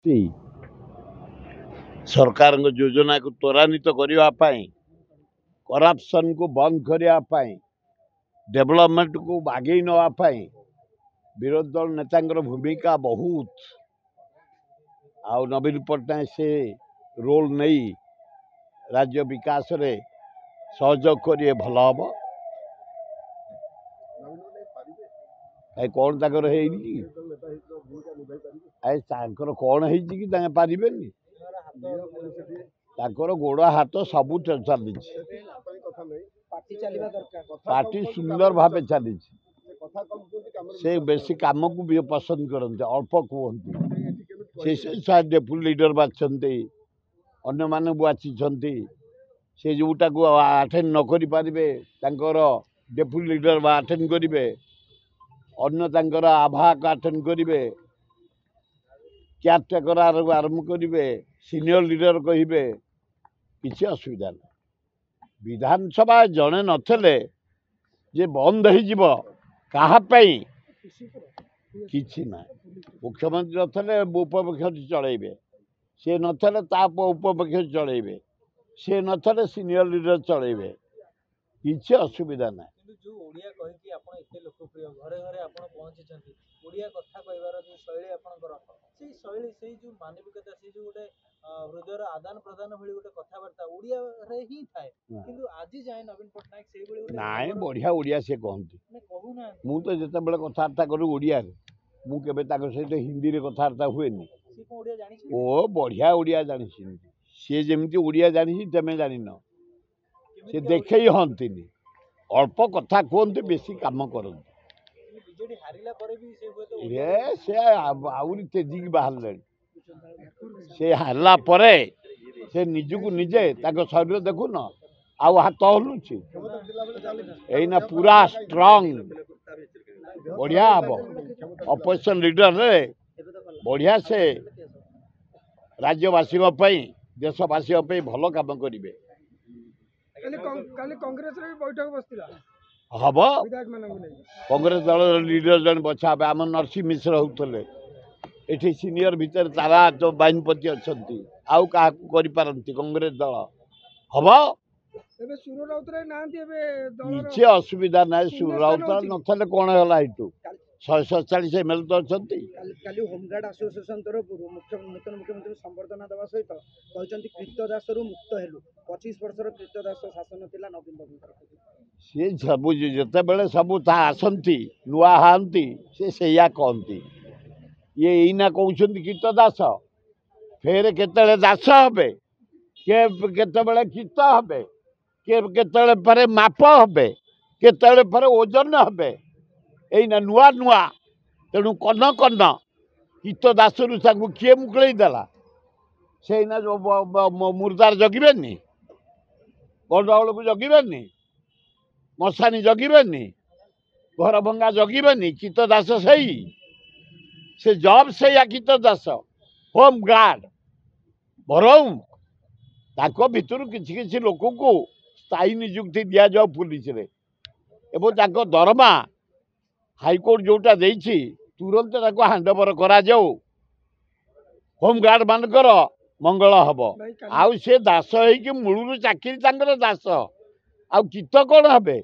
दृष्टि सरकार योजना को त्वरान्वित करने करप्शन को बंद करने डेवलपमेंट को आगे नापी विरोधी दल नेता भूमिका बहुत आउ नवीन पट्टनायक से रोल नहीं राज्य विकास रे सहयोग करिए भल हम कौन ताकर कौन है पारिबेनी गोड़ हाथ सब चली पार्टी सुंदर भाव चली से बेसी कम को भी पसंद करते अल्प कहते से डेपुटी लीडर बाछते अन्य मान बाछी से जोटा को अटेंड न करि पारिबे डेपुटी लीडर बा अटेंड करेंगे अन्य आभा को अटेंड करेंगे केयारटेकर आरंभ करेंगे सीनियर लीडर कहे किसी असुविधा ना विधानसभा जड़े नथिले जे बंद हो कहापाई किसी ना मुख्यमंत्री नथिले उपमुख्यमंत्री चलेबे सी नथिले उपमुख्यमंत्री चलेबे सी नथिले सीनियर लीडर चलेबे किसी असुविधा ना जो ओडिया कहि कि आपण एते लोकप्रिय घरे घरे आपण पहुंचीचंती ओडिया कथा कहबार जो शैली आपनकर से शैली से जो मानविकता से जो गोटे हृदयर आदान प्रदान भली गोटे कथावार्ता ओडिया रे ही थाए किंतु आज जाय नवीन पट्टनायक से भली नाइ बढ़िया ओडिया से कहंती ने कहू ना मु तो जते बेले कथावार्ता करू ओडिया रे मु केबे ताको सहित हिंदी रे कथावार्ता हुएनी से को ओडिया जानि छी ओ बढ़िया ओडिया जानि छी से जेमती ओडिया जानि छी तमे जानि न से देखै हंतीनी अल्प कथा कहते बेसी कम करते बीजेडी हारिला परे भी से हुए तो ये से आउरी तेजी बाहर से हारला परे से निजको निजे ताको शरीर देखु न आउ हाथ हलुची एना पूरा स्ट्रांग बढ़िया हम अपोजिशन लीडर रे बढ़िया से राज्यवासी देशवासी भल काम करेंगे कांग्रेस रे बैठक बसतिला हम विधायक मानन नै कांग्रेस दल लीडर जन बछा आम नरसिंह मिश्र होते ये सीनियर भितर तारा जो बाइनपति अच्छा आउ क्या करती कांग्रेस दल हम एबे सुर राउतराय नांती एबे दल किसी असुविधा ना सुर राउतराय नथले कौन है एटू 147 एमएल तो अच्छा काली होमगार्ड एसोसिएशन तरफ नूतन मुख्यमंत्री संबर्धना देवा सहित कहते कृतदास रु मुक्त हेलु 25 वर्षर कृतदास शासन थिला नवीन बाबू सी सब जिते बड़े सब आसती नुआ हाँती से कहती ये यहीना कहते कृतदास फेर केतले दास हे केतबेले कीत हे केतले पर माप हे केतले पर ओजन हे यहीना नुआ नुआ तेणु कन कन कीत दास रु किए मुकल देला से जो मुर्दार जगिबेनी गंडगोल को जगिबेनी मशानी जगिबेनी घर भंगा जगिबेनी कीत दास से जब से या कीत दास होम गार्ड बरं ताको भितर किसी किसी लोक को स्थायी नियुक्ति दि जाओ पुलिस रे एवं ताको दरमा हाईकोर्ट जोटा देछि तुरंत ताको हैंडओवर करा जाओ होम गार्ड मानकर मंगल हम आउ से दास है कि मूलू चाकरी दास आउ कीत कौन हे